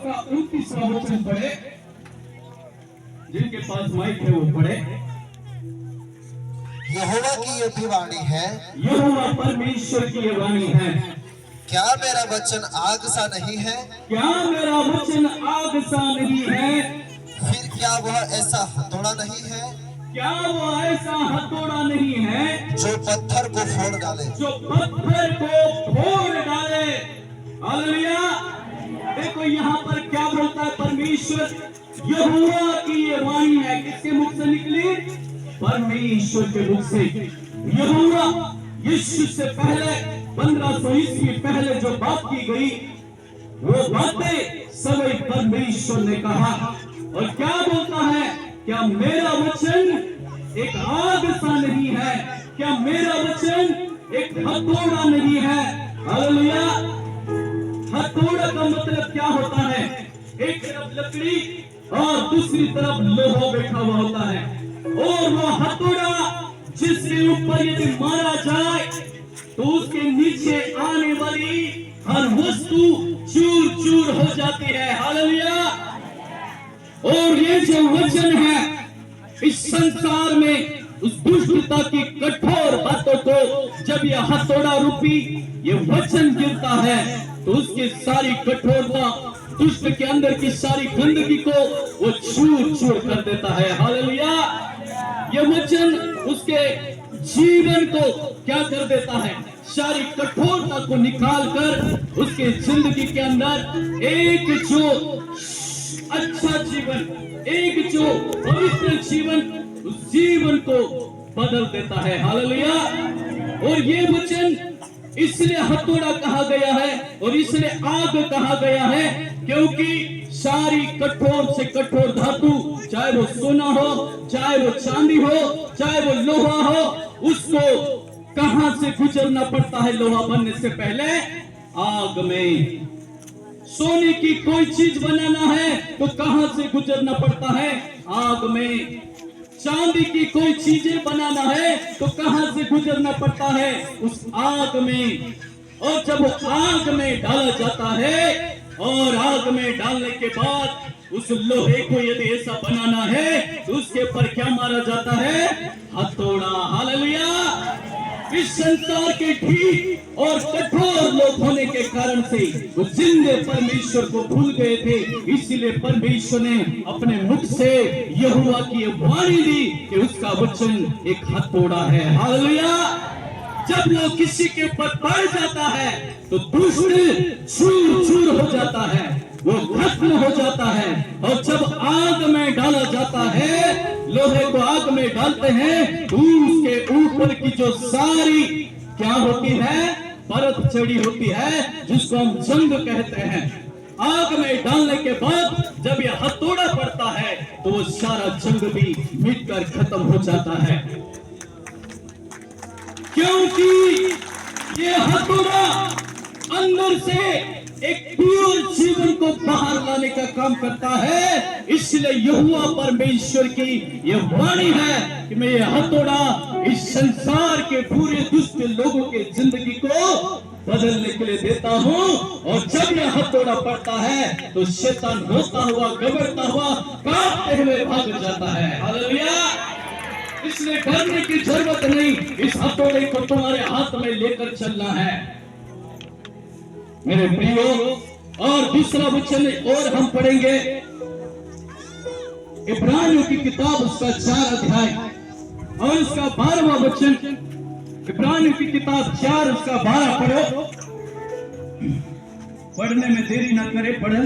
का 29वां वचन पढ़े। जिनके पास माइक है वो पढ़े। यहोवा की ये भी वाणी है, यहोवा परमेश्वर की ये वाणी है, क्या मेरा वचन आग सा नहीं है? क्या मेरा वचन आग सा नहीं है? फिर क्या वह ऐसा हथौड़ा नहीं है क्या वो ऐसा हथौड़ा नहीं है जो पत्थर को फोड़ डाले? जो पत्थर को फोड़ डाले। हालेलुया। देखो यहाँ पर क्या बोलता है परमेश्वर, यहोवा की ये वाणी है। किसके मुख से निकली? परमेश्वर के मुख से। यहोवा यीशु से पहले 1500 ईस्वी पहले जो बात की गई वो बातें सभी परमेश्वर ने कहा। और क्या बोलता है? क्या मेरा वचन एक आग सा नहीं है? क्या मेरा वचन एक हथौड़ा नहीं है? हालेलुया। हथौड़ा का मतलब क्या होता है? एक तरफ लकड़ी और दूसरी तरफ लोहा बैठा हुआ होता है, और वो हथौड़ा जिसके ऊपर यदि मारा जाए तो उसके नीचे आने वाली हर वस्तु चूर चूर हो जाती है। हालेलुया। और ये जो वचन है इस संसार में उस दुष्टता की कठोर बातों को जब यह हथौड़ा रूपी ये वचन गिरता है तो उसकी सारी कठोरता, दुष्ट के अंदर की सारी गंदगी को वो चूर चूर कर देता है। हालेलुया। ये वचन उसके जीवन को क्या कर देता है? सारी कठोरता को निकाल कर उसके जिंदगी के अंदर एक जो अच्छा जीवन, एक जो पवित्र जीवन, उस जीवन को बदल देता है। हालेलुया। और ये वचन इसलिए हथौड़ा कहा गया है और इसलिए आग कहा गया है क्योंकि सारी कठोर से कठोर धातु, चाहे वो सोना हो, चाहे वो चांदी हो, चाहे वो लोहा हो, उसको कहां से गुजरना पड़ता है? लोहा बनने से पहले आग में। सोने की कोई चीज बनाना है तो कहां से गुजरना पड़ता है? आग में। चांदी की कोई चीजें बनाना है तो कहां से गुजरना पड़ता है? उस आग में। और जब आग में डाला जाता है और आग में डालने के बाद उस लोहे को यदि ऐसा बनाना है तो उसके ऊपर क्या मारा जाता है? हथौड़ा। हालेलुया। इस संसार के ठीक और कठोर लोग होने के कारण से वो जिंदे परमेश्वर को भूल गए थे, इसलिए परमेश्वर ने अपने मुख से यहोवा की वाणी दी कि उसका वचन एक हथौड़ा है। हालेलुया। जब लोग किसी के ऊपर पड़ जाता है तो दुष्ट चूर चूर हो जाता है, वो खत्म हो जाता है। और जब आग में डाला जाता है, लोहे को आग में डालते हैं तो उसके ऊपर की जो सारी क्या होती है? परत चढ़ी होती है, जिसको हम जंग कहते हैं। आग में डालने के बाद जब यह हथौड़ा पड़ता है तो वो सारा जंग भी मिटकर खत्म हो जाता है, क्योंकि ये हथौड़ा अंदर से एक प्योर जीवन को बाहर लाने का काम करता है। इसलिए यहोवा परमेश्वर की ये वाणी है कि मैं ये हथौड़ा इस संसार के पूरे दुष्ट लोगों के जिंदगी को बदलने के लिए देता हूँ। और जब यह हथौड़ा पड़ता है तो शैतान रोता हुआ, घबराता हुआ, कांपते हुए भाग जाता है। हालेलुया। इसलिए डरने की जरूरत नहीं, इस हथौड़े को तुम्हारे हाथ में लेकर चलना है मेरे प्रियो। और दूसरा वचन और हम पढ़ेंगे इब्रानियों की किताब उसका 4 अध्याय और उसका 12वां वचन। इब्रानियों की किताब 4 उसका 12 पढ़ो। पढ़ने में देरी ना करे, पढ़ो।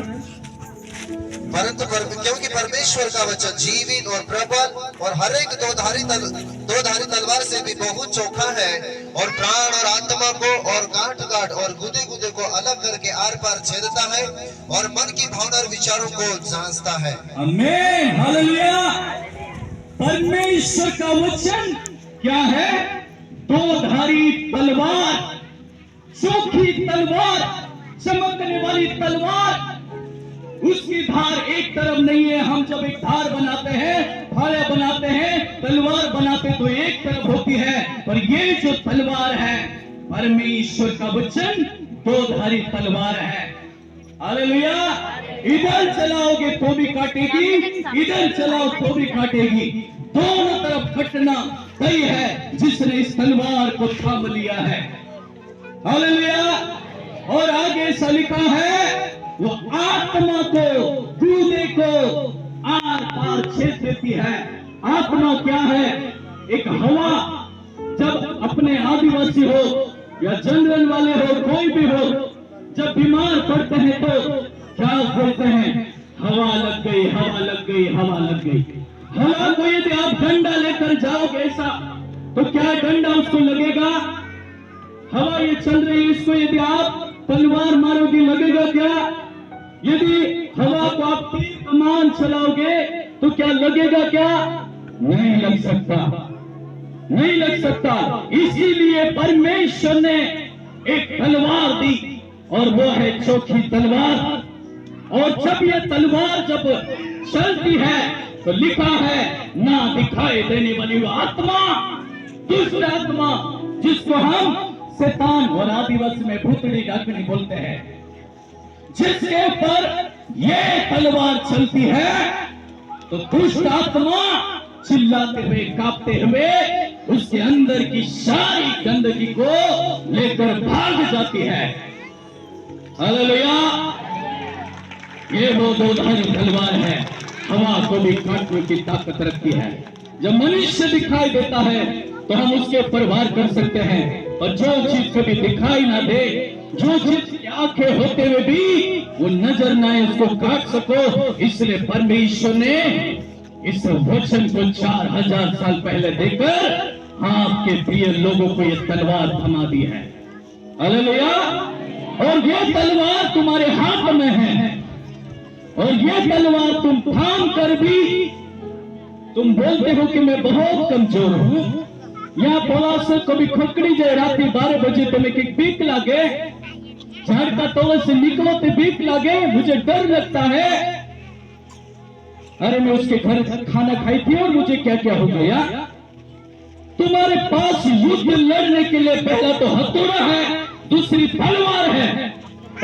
परंतु क्योंकि परमेश्वर का वचन जीवित और प्रबल और हर एक दो धारी तलवार से भी बहुत चोखा है और प्राण और आत्मा को और गांठ गांठ और गुदे गुदे को अलग करके आर पार छेदता है और मन की भावना और विचारों को जांचता है। आमीन। हालेलुया। परमेश्वर का वचन क्या है? 2 धारी तलवार, चोखी तलवार, चमकने वाली तलवार। उसकी धार एक तरफ नहीं है। हम जब एक धार बनाते हैं, भाला बनाते हैं, तलवार बनाते तो एक तरफ होती है, पर ये जो तलवार है परमेश्वर का वचन 2 धारी तलवार है। हालेलुया। इधर चलाओगे तो भी काटेगी, इधर चलाओ तो भी काटेगी, दोनों तरफ कटना तय है जिसने इस तलवार को थाम लिया है। हालेलुया। और आगे ऐसा लिखा है, वो आत्मा को, दूधे को आर पार छेद देती है। आत्मा क्या है? एक हवा। जब अपने आदिवासी हो या जनरल वाले हो, कोई भी हो, जब बीमार पड़ते हैं तो क्या बोलते हैं? हवा लग गई, हवा लग गई, हवा लग गई। हवा को यदि आप डंडा लेकर जाओगे ऐसा, तो क्या डंडा उसको लगेगा? हवा ये चल रही है, इसको यदि आप तलवार मारोगे लगेगा क्या? यदि हवा को आप तीर कमान चलाओगे तो क्या लगेगा क्या? नहीं लग सकता, नहीं लग सकता। इसीलिए परमेश्वर ने एक तलवार दी और वो है चोखी तलवार। और जब ये तलवार जब चलती है तो लिखा है, ना दिखाई देने वाली वो आत्मा, दुष्ट आत्मा, जिसको हम शैतान और आदिवासी में भूतड़ी डाकनी बोलते हैं, जिसके ऊपर ये तलवार चलती है तो दुष्ट आत्मा चिल्लाते हुए, कांपते हुए उसके अंदर की सारी गंदगी को लेकर भाग जाती है। हालेलुया। ये वो दोधारी तलवार है, हवा को भी काटने की ताकत रखती है। जब मनुष्य दिखाई देता है तो हम उसके ऊपर वार कर सकते हैं, और जो चीज कभी दिखाई ना दे, जो चीज की आंखें होते हुए भी वो नजर ना आए, उसको काट सको, इसलिए परमेश्वर ने इस वचन को 4000 साल पहले देकर आपके प्रिय लोगों को ये तलवार थमा दी है। हालेलुया। और ये तलवार तुम्हारे हाथ में है, और ये तलवार तुम थाम कर भी तुम बोलते हो कि मैं बहुत कमजोर हूं। यहाँ बोला से कभी खोकड़ी जाए रात 12 बजे तुम्हें कि बीक लागे, झाड़ का तोले से निकलो तो बीक लागे, मुझे डर लगता है। अरे मैं उसके घर खाना खाई थी और मुझे क्या क्या हो गया। तुम्हारे पास युद्ध लड़ने के लिए पहला तो हथौड़ा है, दूसरी तलवार है,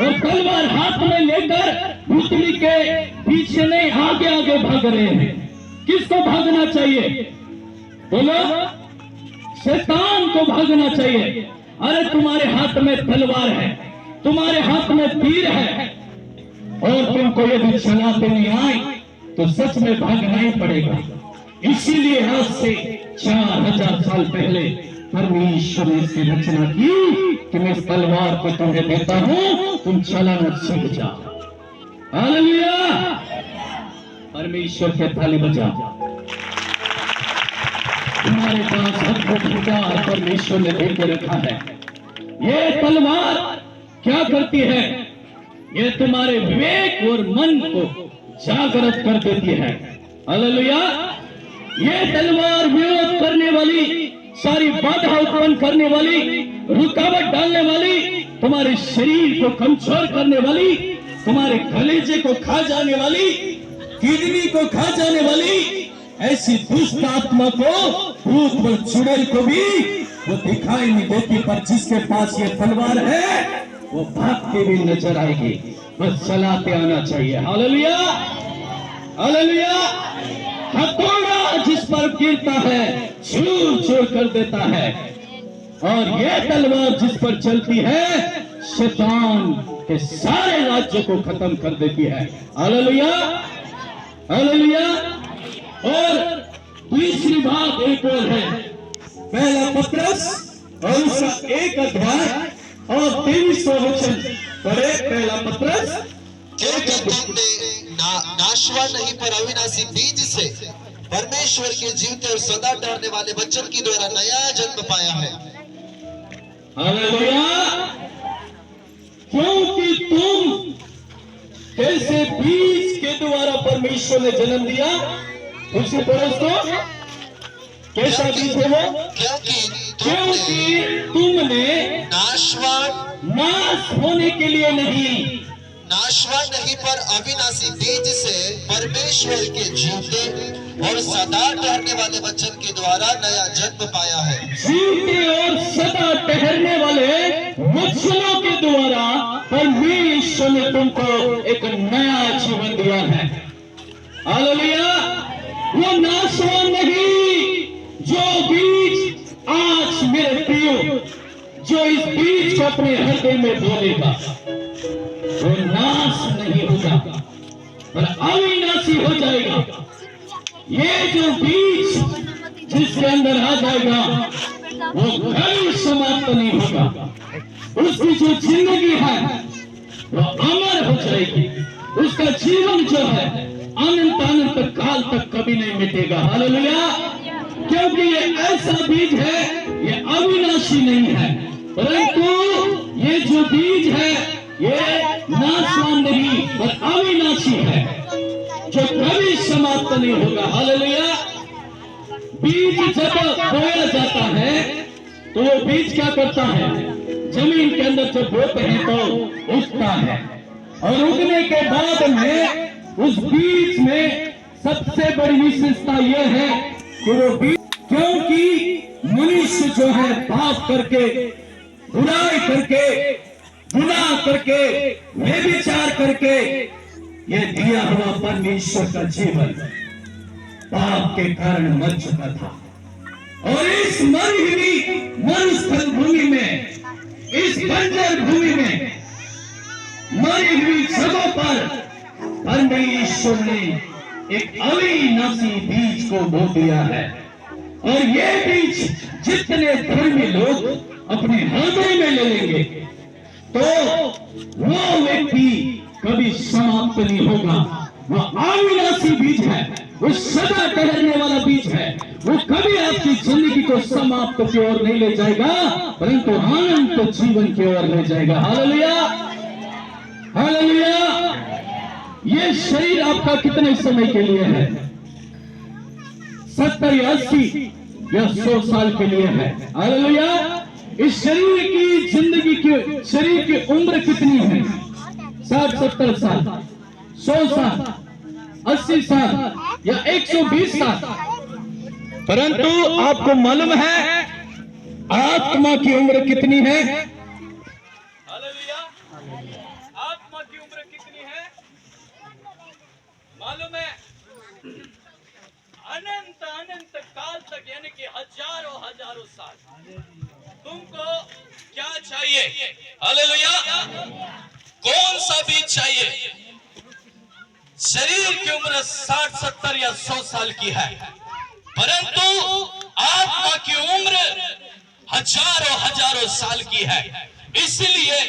और तलवार हाथ में लेकर भूतनी के पीछे नहीं आगे आगे भाग रहे हैं। किसको भागना चाहिए? बोलो, शैतान को भागना चाहिए। अरे तुम्हारे हाथ में तलवार है, तुम्हारे हाथ में तीर है, और तुमको यदि चलाते नहीं आए तो सच में भागना ही पड़ेगा। इसीलिए आज से 4000 साल पहले परमेश्वर ने इसकी रचना की कि मैं इस तलवार को तुम्हें देता हूं, तुम चलाना सीख जाओ। हालेलुया। परमेश्वर के ताली बजाओ। तुम्हारे पास अद्भुत विचार परमेश्वर ने देकर रखा है। ये तलवार क्या करती है? ये तुम्हारे विवेक और मन को जागृत कर देती है। हालेलुया। ये तलवार विरोध करने वाली, सारी बाधा उत्पन्न करने वाली, रुकावट डालने वाली, तुम्हारे शरीर को कमजोर करने वाली, तुम्हारे कलेजे को खा जाने वाली, किडनी को खा जाने वाली ऐसी दुष्ट आत्मा को, भूत और चुड़ैल को भी वो दिखाई नहीं देती, पर जिसके पास ये तलवार है वो भागती भी नजर आएगी। बस चलाते आना चाहिए। हालेलुया। हालेलुया। हथौड़ा जिस पर गिरता है चूर चूर कर देता है, और यह तलवार जिस पर चलती है शैतान के सारे राज्यों को खत्म कर देती है। हालेलुया। हालेलुया। और तीसरी बात एक और है, पहला पत्रस और उसका 1 अध्याय और 23वां वचन पढ़े। पहला पत्रस, क्योंकि तुमने नाशवान नहीं पर अविनाशी बीज से परमेश्वर के जीवते और सदा ठहरने वाले वचन के द्वारा नया जन्म पाया है। हालेलुया। क्योंकि तुम कैसे बीज के द्वारा परमेश्वर ने जन्म दिया, उसी परस्तों कैसा बीज है वो? क्योंकि तुमने नाशवान नाश होने के लिए नहीं, नाशवान नहीं पर अविनाशी बीज से परमेश्वर के जीवते और सदा ठहरने वाले वचन के द्वारा नया जन्म पाया है। जीवते और सदा ठहरने वाले वचनों के द्वारा परमेश्वर ने तुमको एक नया जीवन दिया है। हालेलुया। वो नाशवान नहीं, जो बीज आज मेरे प्रियो, जो इस बीज को अपने हृदय में बोलेगा वो नाश नहीं होगा पर अविनाशी हो जाएगा। ये जो बीज जिसके अंदर आ जाएगा वो कभी समाप्त नहीं होगा। उसकी जो जिंदगी है वो अमर हो जाएगी। उसका जीवन जो है अनंत अनंत काल तक कभी नहीं मिटेगा। हालेलुया। क्योंकि ये ऐसा बीज है, ये अविनाशी नहीं है, परंतु ये जो बीज है ये नाशवान नहीं पर अविनाशी है, जो कभी समाप्त नहीं होगा। हालेलुया। बीज जब बोया जाता है तो वो बीज क्या करता है, जमीन के अंदर जब बोते हैं तो उगता है, और उगने के बाद में उस बीज में सबसे बड़ी विशेषता यह है कि वो बीज, क्योंकि मनुष्य जो है पाप करके, बुराई करके, गुनाह करके, व्यभिचार करके ये दिया हुआ परमेश्वर का जीवन पाप के कारण मर चुका था। और इस मरी हुई मरुस्थल भूमि में, इस बंजर भूमि में, मरी हुई जगहों पर परमेश्वर ने एक अविनाशी बीज को बो दिया है। और ये बीज जितने धर्मी लोग अपने हृदय में ले लेंगे तो वो व्यक्ति कभी समाप्त नहीं होगा। वो अविनाशी बीज है, वो सदा ठहरने वाला बीज है। वो कभी आपकी जिंदगी को समाप्त की ओर नहीं ले जाएगा परंतु अनंत जीवन की ओर ले जाएगा। हालेलुया। हालेलुया। ये शरीर आपका कितने समय के लिए है? 70 या 80 या 100 साल के लिए है। हालेलुया। इस शरीर की जिंदगी की, शरीर की उम्र कितनी है? 60-70 साल, 100 साल, 80 साल या 120 साल। परंतु आपको मालूम है आत्मा की उम्र कितनी है? हालेलुया। आत्मा की उम्र कितनी है मालूम है? अनंत अनंत काल तक, यानी कि हजारों हजारों साल। तुमको क्या चाहिए? हालेलुया। कौन सा बीज चाहिए? शरीर की उम्र 60-70 या 100 साल की है, परंतु आत्मा की उम्र हजारों हजारों साल की है। इसलिए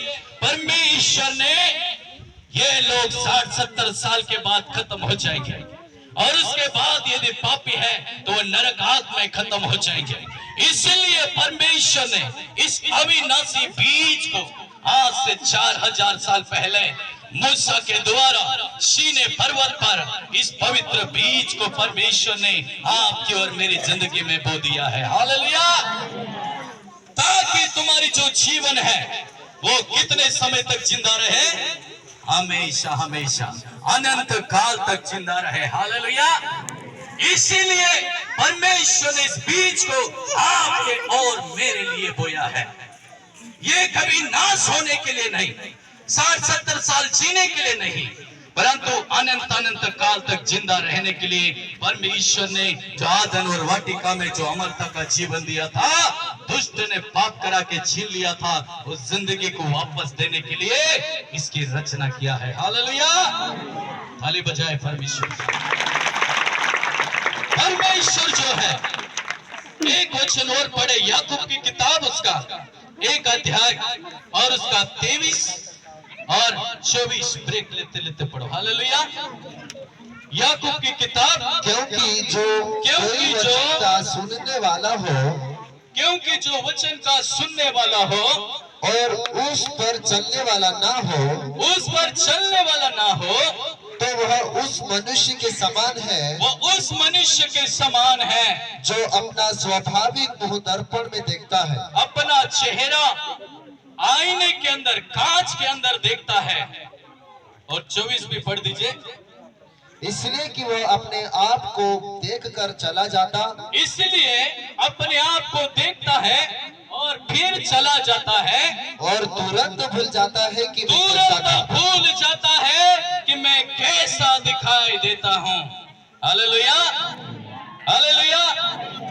परमेश्वर ने ये लोग 60-70 साल के बाद खत्म हो जाएंगे, और उसके बाद यदि पापी है तो वो नरक आग में खत्म हो जाएंगे। इसलिए परमेश्वर ने इस अविनाशी बीज को आज से 4000 साल पहले मूसा के द्वारा सीने पर्वत पर इस पवित्र बीज को परमेश्वर ने आपकी और मेरी जिंदगी में बो दिया है। हालेलुया। ताकि तुम्हारी जो जीवन है वो कितने समय तक जिंदा रहे? हमेशा हमेशा अनंत काल तक जिंदा रहे। हालेलुया। इसीलिए परमेश्वर ने इस बीज को आपके और मेरे लिए बोया है। ये कभी नाश होने के लिए नहीं, 60-70 साल जीने के लिए नहीं, परंतु अनंत अनंत काल तक जिंदा रहने के लिए परमेश्वर ने जो आदन और वाटिका में जो अमरता का जीवन दिया था, दुष्ट ने पाप करा के छीन लिया था, उस जिंदगी को वापस देने के लिए इसकी रचना किया है। हालेलुया। ताली बजाए परमेश्वर। परमेश्वर जो है, एक वचन और पढ़े, याकूब की किताब उसका 1 अध्याय और उसका 23 और 24 ब्रेक लेते लेते पढ़ो। हालेलुया। याकूब की किताब, क्योंकि जो सुनने वाला हो, क्योंकि जो वचन का सुनने वाला हो और उस पर चलने वाला ना हो, उस पर चलने वाला ना हो, तो वह उस मनुष्य के समान है, वो उस मनुष्य के समान है जो अपना स्वाभाविक मुंह दर्पण में देखता है, अपना चेहरा आईने के अंदर, कांच के अंदर देखता है, और 24 भी पढ़ दीजिए। इसलिए कि वह अपने आप को देखकर चला जाता, इसलिए अपने आप को देखता है और फिर चला जाता है, और तुरंत भूल जाता है कि वह कैसा तुरंत था। भूल जाता है कि मैं कैसा दिखाई देता हूँ। Hallelujah, hallelujah.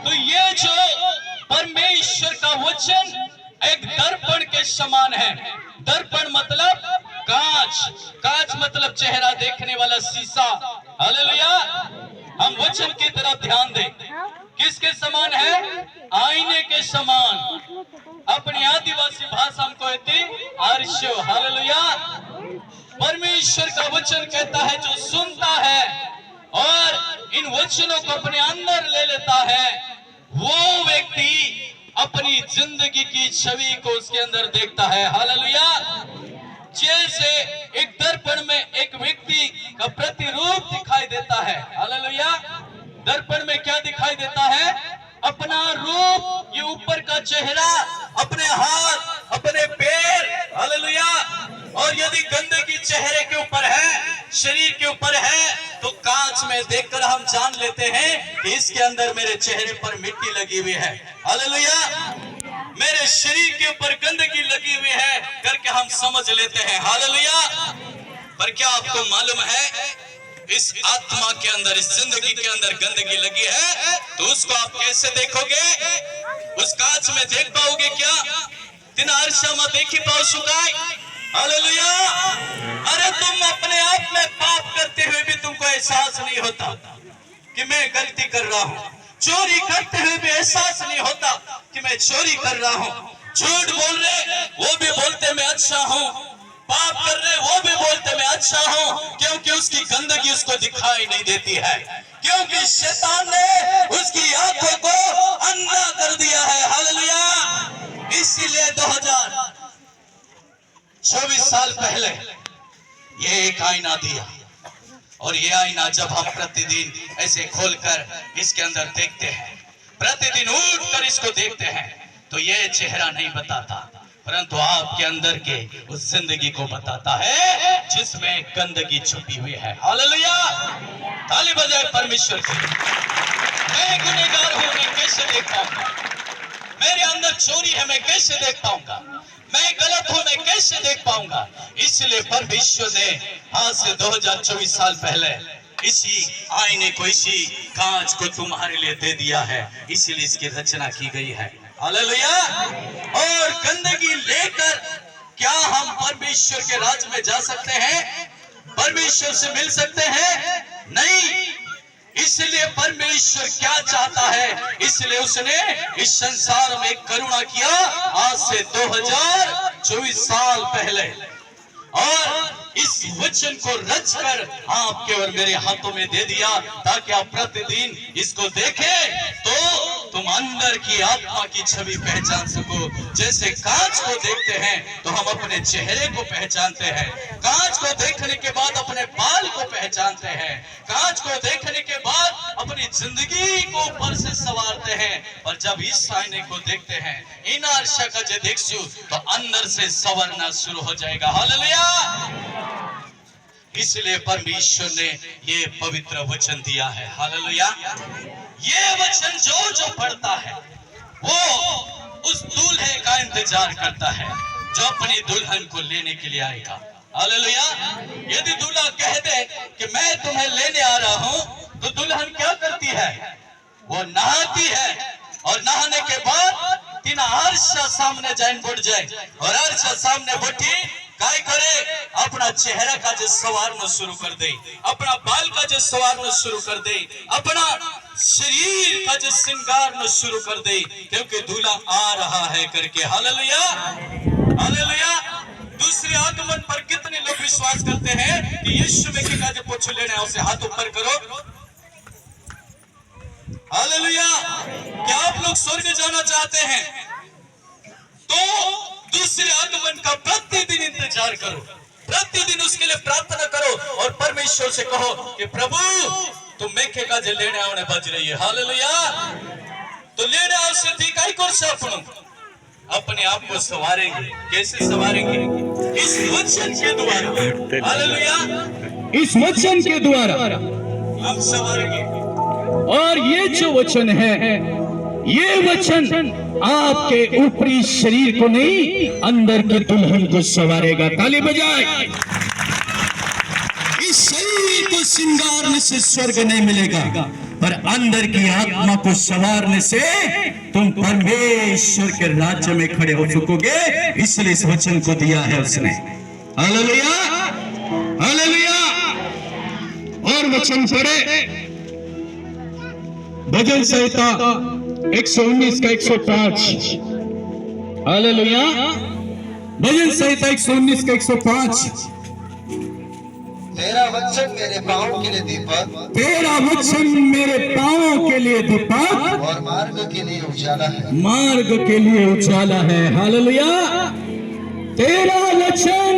तो ये जो परमेश्वर का वचन एक दर्पण के समान है। दर्पण मतलब कांच, कांच मतलब चेहरा देखने वाला शीशा। हालेलुया। हम वचन की तरफ ध्यान दें। किसके समान है? आईने के समान। अपनी आदिवासी भाषा में कहते आर्शो। हालेलुया। परमेश्वर का वचन कहता है जो सुनता है और इन वचनों को अपने अंदर ले लेता है, वो व्यक्ति अपनी जिंदगी की छवि को उसके अंदर देखता है। हालेलुया। जैसे एक दर्पण में एक व्यक्ति का प्रतिरूप दिखाई देता है। हालेलुया। दर्पण में क्या दिखाई देता है? अपना रूप, ये ऊपर का चेहरा, अपने हाथ, अपने पैर। हालेलुया। और यदि गंदगी चेहरे के ऊपर है, शरीर के ऊपर है, तो कांच में देखकर हम जान लेते हैं कि इसके अंदर मेरे चेहरे पर मिट्टी लगी हुई है। हालेलुया। मेरे शरीर के ऊपर गंदगी लगी हुई है करके हम समझ लेते हैं। हालेलुया। पर क्या आपको मालूम है इस आत्मा के अंदर, इस जिंदगी के अंदर गंदगी लगी है, तो उसको आप कैसे देखोगे? उस कांच में देख पाओगे क्या? तीन आरसा में देखी पाओ सुगाई। हालेलुया। अरे तुम अपने आप में पाप करते हुए भी तुमको एहसास नहीं होता कि मैं गलती कर रहा हूँ। चोरी करते हुए भी एहसास नहीं होता कि मैं चोरी कर रहा हूँ। झूठ बोल रहे वो भी बोलते मैं अच्छा हूँ, पाप कर रहे वो भी बोलते मैं अच्छा हूँ, क्योंकि उसकी गंदगी उसको दिखाई नहीं देती है, क्योंकि शैतान ने उसकी आंखों को अंधा कर दिया है। हालेलुया। इसीलिए 2024 साल पहले ये एक आईना दिया, और ये आईना जब हम प्रतिदिन ऐसे खोलकर इसके अंदर देखते हैं, प्रतिदिन उठकर इसको देखते हैं, तो ये चेहरा नहीं बताता, परंतु आपके अंदर के उस जिंदगी को बताता है जिसमें गंदगी छुपी हुई है। हालेलुया। ताली बजाए परमेश्वर की। मैं गुनहगार हूं, मैं कैसे देख पाऊंगा? मेरे अंदर चोरी है, मैं कैसे देख पाऊंगा? मैं गलत हूं, मैं कैसे देख पाऊंगा? इसलिए परमेश्वर ने आज से 2024 साल पहले इसी आईने को, इसी कांच को तुम्हारे लिए दे दिया है, इसीलिए इसकी रचना की गई है। हालेलुया। और गंदगी लेकर क्या हम परमेश्वर के राज में जा सकते हैं? परमेश्वर से मिल सकते हैं? नहीं। इसलिए परमेश्वर क्या चाहता है? इसलिए उसने इस संसार में करुणा किया आज से 2024 साल पहले, और इस वचन को रचकर आपके और मेरे हाथों में दे दिया, ताकि आप प्रतिदिन इसको देखें तो तुम अंदर की आत्मा की छवि पहचान सको। जैसे कांच को देखते हैं तो हम अपने चेहरे को पहचानते हैं, कांच को देखने के बाद अपने बाल को पहचानते हैं, कांच को देखने के बाद अपनी जिंदगी को ऊपर से संवारते हैं, और जब इस आईने को देखते हैं, इन आरशा का जो देखसु, तो अंदर से संवरना शुरू हो जाएगा। हालेलुया। इसलिए परमेश्वर ने ये पवित्र वचन दिया है। हालेलुया। ये वचन जो पढ़ता है वो उस दूल्हे का इंतजार करता है जो अपनी दुल्हन को लेने के लिए आएगा। हालेलुया। यदि दूल्हा कह दे कि मैं तुम्हें लेने आ रहा हूं, तो दुल्हन क्या करती है? वो नहाती है, और नहाने के बाद तीन आरसा सामने जाइन बढ़ जाए, और आरसा सामने बैठी काय करे? अपना चेहरा का जो संवारना शुरू कर दे, अपना बाल का जो संवारना शुरू कर दे, अपना शरीर का जो श्रृंगार शुरू कर दे, क्योंकि दूल्हा आ रहा है करके। हालेलुया। हालेलुया। दूसरे आगमन पर कितने लोग विश्वास करते हैं कि यीशु मसीह का जो पूछ लेना है उसे हाथ ऊपर करो। हालेलुया। क्या आप लोग स्वर्ग जाना चाहते हैं? तो दूसरे आगमन का प्रतिदिन इंतजार करो, प्रतिदिन उसके लिए प्रार्थना करो, और परमेश्वर से कहो कि प्रभु तुम मेखे का जो लेने आने बज रही है। हालेलुया। तो लेने आओ, अपने आप को संवारेंगे। कैसे संवारेंगे? इस वचन के द्वारा, हालेलुया, इस वचन के द्वारा हम संवारेंगे। और ये जो वचन है, ये वचन आपके ऊपरी शरीर को नहीं, अंदर के दुल्हन को संवारेगा। ताली बजाए। इस शरीर को श्रृंगारने से स्वर्ग नहीं मिलेगा, पर अंदर की आत्मा को संवारने से तुम परमेश्वर के राज्य में खड़े हो चुकोगे। इसलिए इस वचन को दिया है उसने। Hallelujah, hallelujah. और वचन पढ़े, भजन संहिता 119 का 105। हालेलुया, भजन संहिता 119 का 105। तेरा वचन मेरे पाँव के लिए दीपक, तेरा वचन मेरे पाँव के लिए दीपक और मार्ग के लिए उजाला है। मार्ग के लिए उजाला है। हालेलुया। तेरा वचन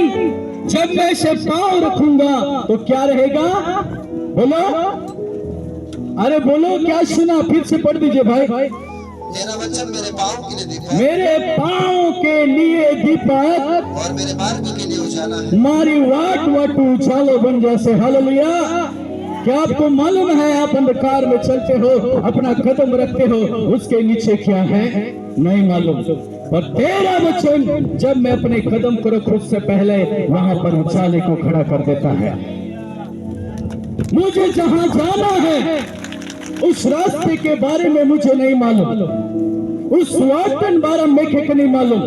जब मैं इसे पाँव रखूंगा तो क्या रहेगा? बोलो, अरे बोलो, क्या सुना? फिर से पढ़ दीजिए भाई। तेरा वचन मेरे पाँव के लिए दीपक, मेरे पाँव के लिए दीपक और मेरे मार्ग के लिए उजाला है। हमारी वाट वाट उजालो बन जैसे। हालेलुया। क्या आपको मालूम है, आप अंधकार में चलते हो, अपना कदम रखते हो, उसके नीचे क्या है नहीं मालूम, पर तेरा वचन जब मैं अपने कदम को रखूं उससे पहले वहां पर उजाले को खड़ा कर देता है। मुझे जहां जाना है उस रास्ते के बारे में मुझे नहीं मालूम, उस वाटन बारे में नहीं मालूम,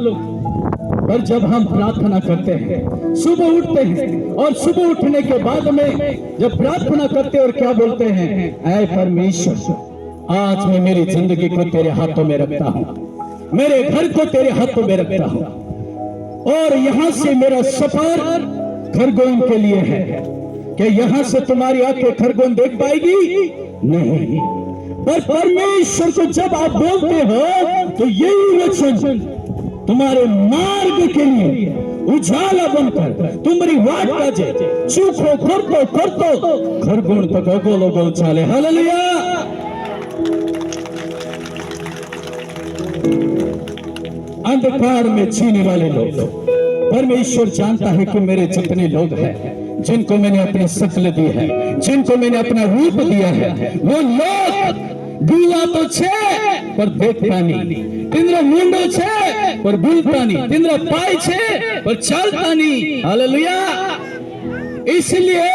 पर जब हम प्रार्थना करते हैं, सुबह उठते हैं, और सुबह उठने के बाद में जब प्रार्थना करते हैं और क्या बोलते हैं? ऐ परमेश्वर, आज मैं मेरी जिंदगी को तेरे हाथों में रखता हूं, मेरे घर को तेरे हाथों में रखता हूं, और यहां से मेरा सफर खरगोन के लिए है। कि यहां से तुम्हारी आंखें खरगोन देख पाएगी? नहीं। पर परमेश्वर को जब आप बोलते हो तो यही वचन तुम्हारे मार्ग के लिए उजाला बनकर तुम्हारी वाट काजे, चूखो करतो खरगोन तक अगोल अगोल चाले। हालेलुया। अंधकार में जीने वाले लोग, परमेश्वर जानता है कि मेरे जितने लोग हैं जिनको मैंने अपनी शक्ल दी है, जिनको मैंने अपना रूप दिया है, वो लोग डूला तो छे पर देखता नहीं, तिंद्रा मुंडो छे पर बोलता नहीं, तिंद्रा पाय छे पर चलता नहीं। हालेलुया। इसलिए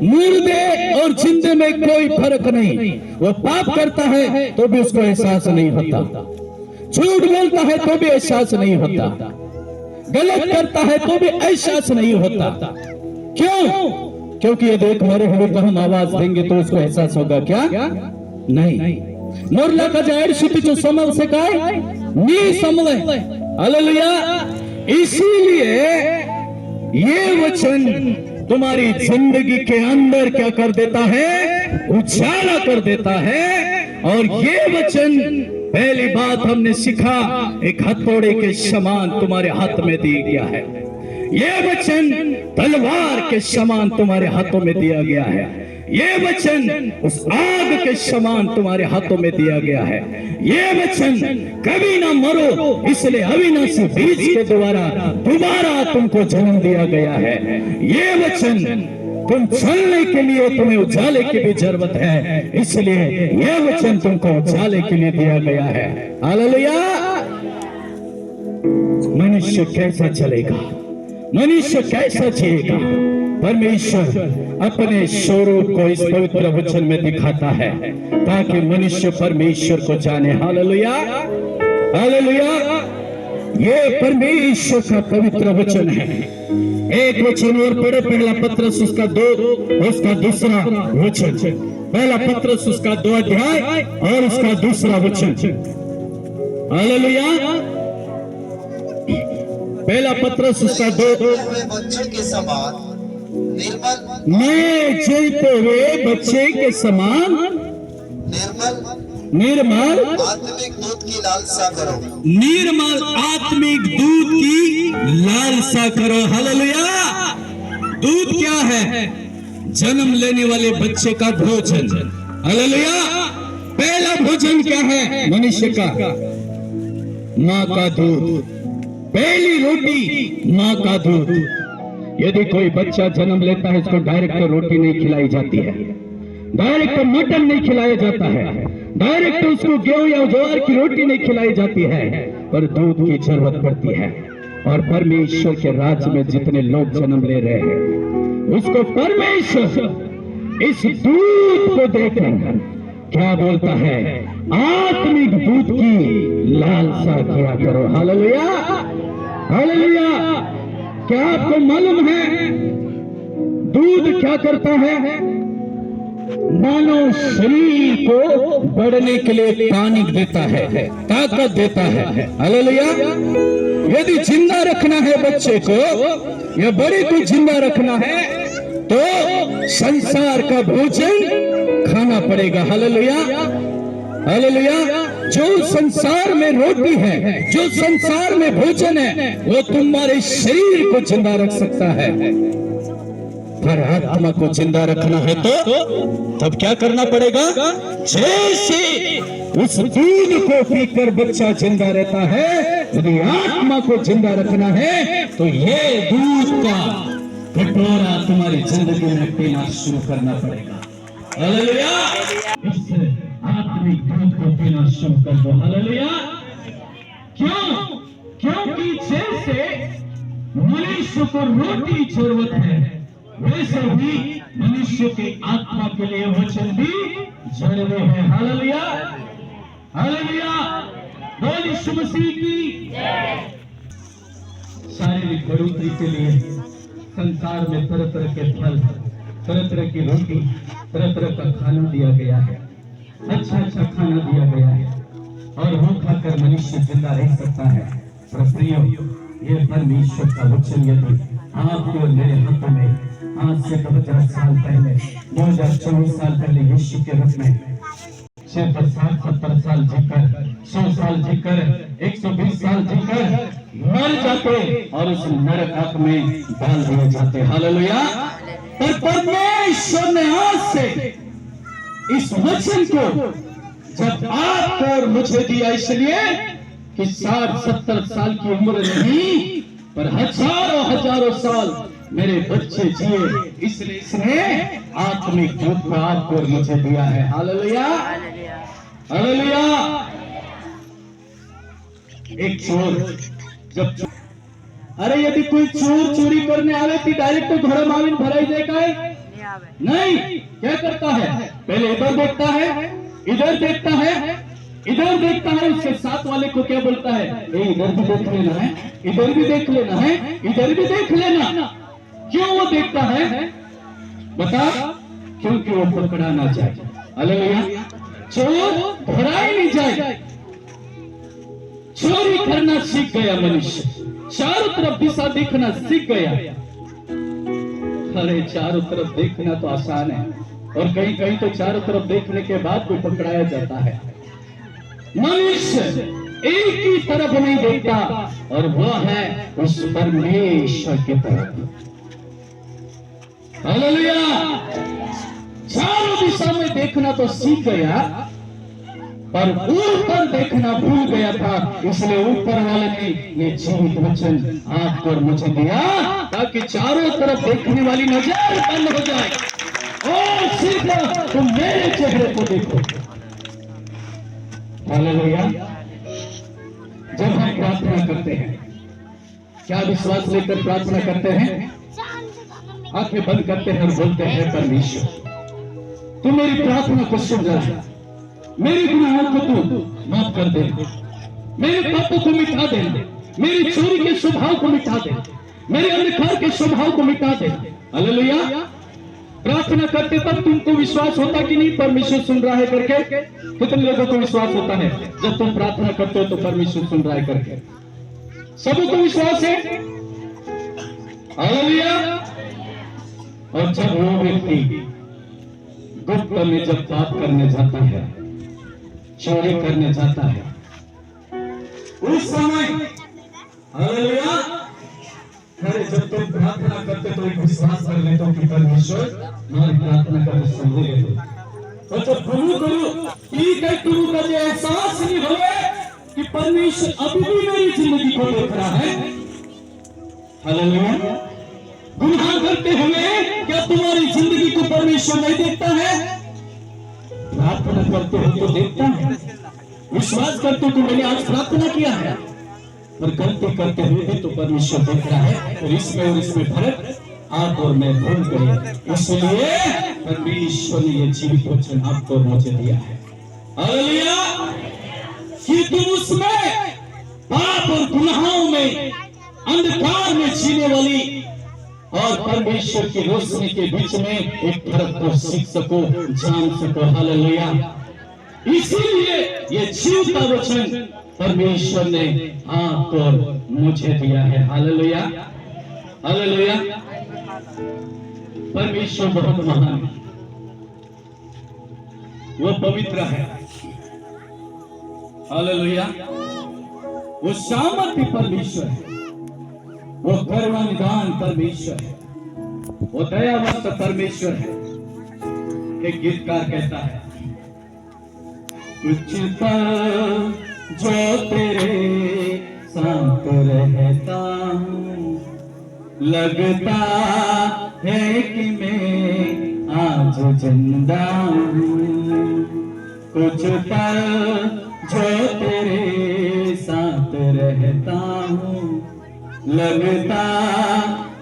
मुर्दे और जिंदे में कोई फर्क नहीं। वो पाप करता है तो भी उसको एहसास नहीं होता, झूठ बोलता है तो भी एहसास नहीं होता, गलत करता है तो भी एहसास नहीं होता। क्यों? क्योंकि ये देख मरे हुए को हम आवाज देंगे तो उसको एहसास होगा क्या? नहीं। मोरला का जाहिर शिपी जो समल से काय नहीं समले। हालेलुया। इसीलिए ये वचन तुम्हारी जिंदगी के अंदर क्या कर देता है? उजाला कर देता है। और ये वचन पहली बात हमने सीखा, एक हथौड़े के समान तुम्हारे हाथ में दिया गया है। ये वचन तलवार के समान तुम्हारे हाथों में दिया गया है। ये वचन उस आग के समान तुम्हारे हाथों में दिया गया है। ये वचन कभी ना मरो इसलिए अविनाशी बीज के द्वारा दोबारा तुमको जन्म दिया गया है। ये वचन तुम चलने के लिए तुम्हें उजाले की भी जरूरत है, इसलिए यह वचन तुमको उजाले के लिए दिया गया है। हालेलुया। मनुष्य कैसा चलेगा? मनुष्य कैसा जिएगा? परमेश्वर अपने स्वरूप को इस पवित्र वचन में दिखाता है ताकि मनुष्य परमेश्वर को जाने। Hallelujah, hallelujah. ये परमेश्वर का पवित्र वचन है। एक वचन और पढ़े, पहला पत्रस उसका 2 उसका दूसरा वचन। पहला पत्रस उसका 2 अध्याय और उसका दूसरा वचन। हालेलुया। पहला पत्रस उसका 2। बच्चे के समान निर्मल, मैं जीते हुए बच्चे के समान निर्मल आत्मिक दूध की लालसा करो। निर्मल आत्मिक दूध की लालसा करो। हालेलुया। दूध क्या है? जन्म लेने वाले बच्चे का भोजन। हालेलुया। पहला भोजन क्या है मनुष्य का? माँ का दूध। पहली रोटी माँ का दूध। यदि कोई बच्चा जन्म लेता है उसको डायरेक्ट रोटी नहीं खिलाई जाती है, डायरेक्ट मटन नहीं खिलाया जाता है, डायरेक्ट उसको गेहूं या ज्वार की रोटी नहीं खिलाई जाती है, पर दूध की जरूरत पड़ती है। और परमेश्वर के राज्य में जितने लोग जन्म ले रहे हैं उसको परमेश्वर इस दूध को देकर क्या बोलता है, आत्मिक दूध की लालसा किया करो। Hallelujah, hallelujah. क्या आपको मालूम है दूध क्या करता है? मानव शरीर को बढ़ने के लिए पानी देता है, ताकत देता है। हालेलुया। यदि जिंदा रखना है बच्चे को या बड़े को जिंदा रखना है तो संसार का भोजन खाना पड़ेगा। Hallelujah, hallelujah. जो संसार में रोटी है, जो संसार में भोजन है, वो तुम्हारे शरीर को जिंदा रख सकता है, पर आत्मा को जिंदा रखना है तो तब क्या करना पड़ेगा? जैसे उस दूध को पीकर बच्चा जिंदा रहता है, यदि आत्मा को जिंदा रखना है तो ये दूध का कटोरा तुम्हारी जिंदगी में पीना शुरू करना पड़ेगा। हालेलुया। इस आत्मिक दूध को पीना शुरू कर दो। हालेलुया। क्यों? क्योंकि जैसे मनुष्य को रोटी की जरूरत है, वैसे ही मनुष्य की आत्मा के लिए वचन भी जरूरी है। Hallelujah, hallelujah. बोल यीशु मसीह की। शारीरिक बढ़ोतरी के लिए संसार में तरह तरह के फल, तरह तरह की रोटी, तरह तरह का खाना दिया गया है, अच्छा अच्छा खाना दिया गया है, और वो खाकर मनुष्य जिंदा रह सकता है। पर प्रियो, ये परमेश्वर का वचन यदि आपके और मेरे हाथों में आज से 50 साल पहले, 2024 साल पहले यीशु के रूप में सिर्फ 60-70 साल जीकर, 100 साल जीकर, 120 साल जीकर मर जाते और उस नरक में डाल दिए जाते। हालेलुया। पर परमेश्वर ने आज से इस वचन को जब आपको और मुझे दिया, इसलिए कि 60-70 साल की उम्र नहीं पर हजारों हजारों साल मेरे बच्चे जिए, इसलिए इसने आत्मिक दूध को आपको और मुझे दिया है। Hallelujah, hallelujah. एक चोर जब अरे यदि कोई चोर चोरी करने आवे तो डायरेक्ट तो घर माविन भराई देगा है? नहीं। क्या करता है? पहले इधर देखता है, इधर देखता है, इधर देखता है, उसके साथ वाले को क्या बोलता है? इधर भी देख लेना है, इधर भी देख लेना है, इधर भी देख लेना। क्यों वो देखता है? बता। क्योंकि वो पकड़ा ना जाए। हालेलुया। चोर धरा ही नहीं जाए। चोरी करना सीख गया मनुष्य, चारों तरफ दिशा देखना सीख गया। अरे चारों तरफ देखना तो आसान है, और कहीं कहीं तो चारों तरफ देखने के बाद कोई पकड़ाया जाता है। मनुष्य एक ही तरफ नहीं देखता, और वह है उस परमेश्वर की तरफ। हालेलुया। चारों दिशा में देखना तो सीख गया, पर ऊपर देखना भूल गया था। इसलिए ऊपर वाले ने ये जीवित वचन आपको और मुझे दिया, ताकि चारों तरफ देखने वाली नजर बंद हो जाए और सिर्फ तुम मेरे चेहरे को देखो। हालेलुया। जब हम प्रार्थना करते हैं, क्या विश्वास लेकर प्रार्थना करते हैं? आंखें बंद करते हैं और बोलते हैं, परमेश्वर तू मेरी प्रार्थना को सुन रहा है, मेरे गुनाहों को तू माफ कर दे, मेरे पापों को मिटा दे, मेरी चोरी के स्वभाव को मिटा दे, मेरे अंधकार के स्वभाव को मिटा दे। हालेलुया। प्रार्थना करते तब तुमको विश्वास होता कि नहीं परमेश्वर सुन रहा है करके? कितने लोगों को विश्वास होता है जब तुम प्रार्थना करते हो तो परमेश्वर सुन रहा है करके? सबको विश्वास है। हालेलुया। और जब वो व्यक्ति गुप्त में जब पाप करने जाता है, चोरी करने जाता है, उस समय हालेलुया, अरे जब तुम प्रार्थना करते तो एक विश्वास कर लेते हो कि परमेश्वर हमारी प्रार्थना का सुन लेते हो। और जब गुरु गुरु ठीक है, गुरु का जो एहसास नहीं हो कि परमेश्वर अभी भी मेरी जिंदगी को देख रहा है। हालेलुया। गुनाह करते हुए क्या तुम्हारी जिंदगी को परमेश्वर नहीं देखता है? प्रार्थना करते हो तो देखता है, विश्वास करते हो तो मैंने आज प्रार्थना किया है, पर गलती करते हुए भी तो परमेश्वर देख रहा है। और इसमें फर्क आप और मैं भूल गए, इसलिए परमेश्वर ने ये जीवित वचन आपको मुझे दिया है। हालेलुया। कि तुम उसमें पाप और गुनाहों में, अंधकार में जीने वाली और परमेश्वर की रोशनी के बीच में एक फर्क को सीख सको, जान सको। हालेलुया। इसीलिए ये जीवता वचन परमेश्वर ने आप और मुझे दिया है। हालेलुया। हालेलुया। परमेश्वर बहुत महान है, वो पवित्र है। हालेलुया। वो सामर्थ्य परमेश्वर है, वो करुणानिधान परमेश्वर है, वो दयावंत परमेश्वर है। एक गीतकार कहता है, कुछ पल जो तेरे साथ रहता हूँ, लगता है कि मैं आज जिंदा हूँ। कुछ पल जो तेरे साथ रहता हूँ, लगता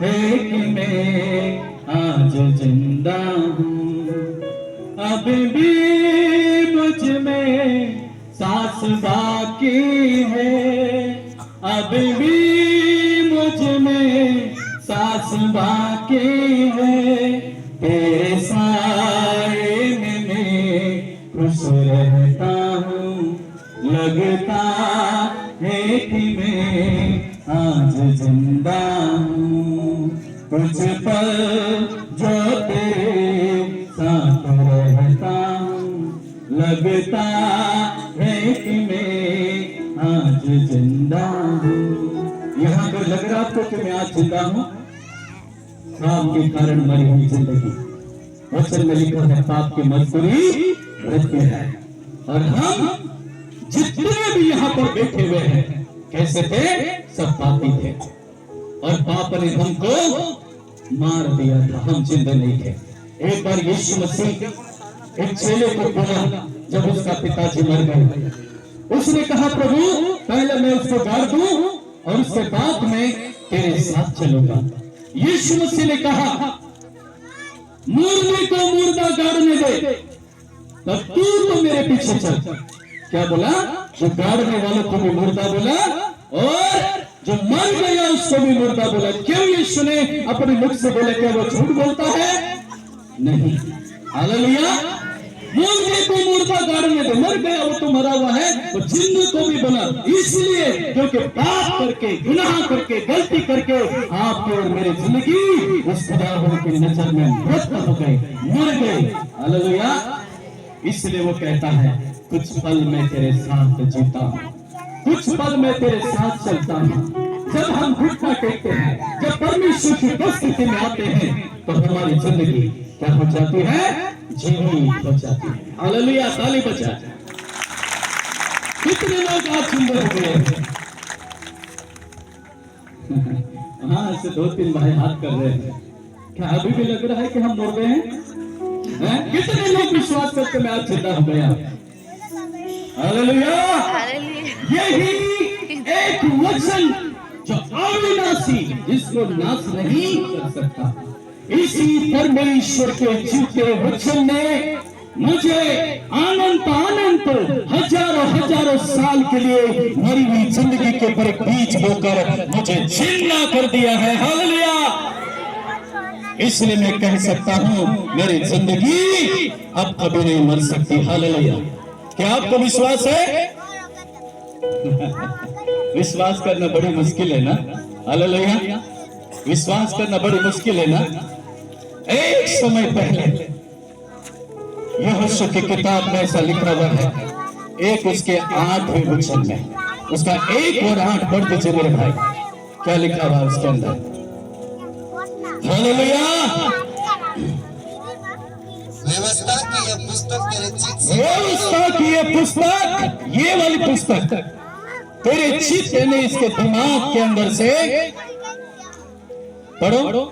है कि मैं आज जिंदा हूँ। अभी भी मुझ में सांस बाकी है, अभी भी मुझ में सांस बाकी है। तेरे साए में मैं खुश रहता हूँ, लगता है कि मैं आज जिंदा हूँ। कुछ पल जो तेरे साथ रहता हूँ, लगता है कि मैं आज जिंदा हूँ। यहाँ पर लग रहा आपको कि मैं आज जिंदा हूँ? पाप के कारण मरी हुई जिंदगी। वचन में लिखा है, पाप की मजदूरी मृत्यु है। और हम जितने भी यहाँ पर बैठे हुए हैं, कैसे थे? सब पापी थे, और पाप ने हमको मार दिया था, हम जिंदा नहीं थे। एक बार यीशु मसीह एक चेले को बोला, जब उसका पिताजी मर गए, उसने कहा, प्रभु पहले मैं उसको गाड़ दूं और उसके बाद मैं तेरे साथ चलूंगा। यीशु मसीह ने कहा, मुर्दे को मुर्दा गाड़ने दे, तब तू तो मेरे पीछे चल। क्या बोला? जो गाड़ने वालों को भी मुर्दा बोला और जो मर गया उसको भी मुर्दा बोला। क्यों यीशु ने अपने मुख से बोला? क्या वो झूठ बोलता है? नहीं। हालेलुया। मुर्दे को मुर्दा गाड़ने दे, मर गया वो तो मरा हुआ है, तो जिंदे को भी बोला। इसलिए क्योंकि पाप करके, गुनाह करके, गलती करके आपकी और मेरी जिंदगी उस खुदा की नजर में मृत हो गए, मर गए। हालेलुया। इसलिए वो कहता है, कुछ पल में तेरे साथ जीता हूँ, कुछ पल में तेरे साथ चलता हूँ। जब हम घुटना टेकते हैं, जब परमेश्वर की उपस्थिति में आते हैं, तो हमारी जिंदगी क्या हो जाती है? जीवित हो जाती है। हालेलुया। ताली बजा। कितने लोग आज सुंदर हो गए? हाँ, ऐसे 2-3 भाई हाथ कर रहे हैं। क्या अभी भी लग रहा है कि हम मर गए हैं? कितने लोग विश्वास करके मैं आज जिंदा हो गया? हालेलुया। यही एक वचन जो अविनाशी, जिसको नाश नहीं कर सकता, इसी परमेश्वर के जीते वचन ने मुझे अनंत हजारों साल के लिए मरी हुई जिंदगी के ऊपर एक बीज बोकर मुझे जिंदा कर दिया है। हालेलुया। इसलिए मैं कह सकता हूँ, मेरी जिंदगी अब कभी नहीं मर सकती। हालेलुया। क्या आपको विश्वास है? विश्वास करना बड़ी मुश्किल है ना? हालेलुया। विश्वास करना बड़ी मुश्किल है ना? एक समय पहले यहोशू की किताब में ऐसा लिखा हुआ है, एक उसके 8वें वचन में, उसका 1 और 8 पढ़ दीजिए मेरे भाई। क्या लिखा हुआ उसके अंदर? हालेलुया। व्यवस्था की यह पुस्तक तेरे चित्त से, व्यवस्था की यह पुस्तक, ये वाली पुस्तक तेरे चित्त में, इसके दिमाग के अंदर से पढ़ो,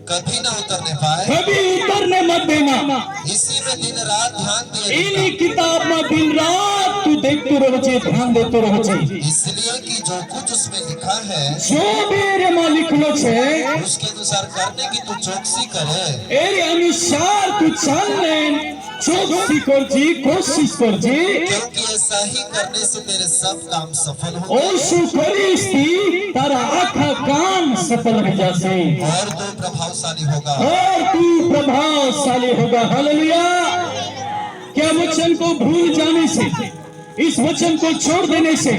कभी ना उतरने पाए, कभी उतरने मत देना। इसी में दिन रात ध्यान दिए इन्हीं किताब में दिन रात तू देखते रहो छे, ध्यान देते रहो छे। इसलिए कि जो कुछ उसमें लिखा है जो भी रे मां लिखलो छे उसके अनुसार करने की तू चौकसी करे। एरे अनुसार तू चलने चौकसी कर जी, कोशिश कर जी, क्योंकि ऐसा ही करने से तेरे सब काम सफल होंगे और शू करीस थी तारा आखा काम सफल हो जासे, और तू प्रभावशाली होगा। और तू प्रभावशाली होगा। हालेलुया। क्या वचन को भूल जाने से, इस वचन को छोड़ देने से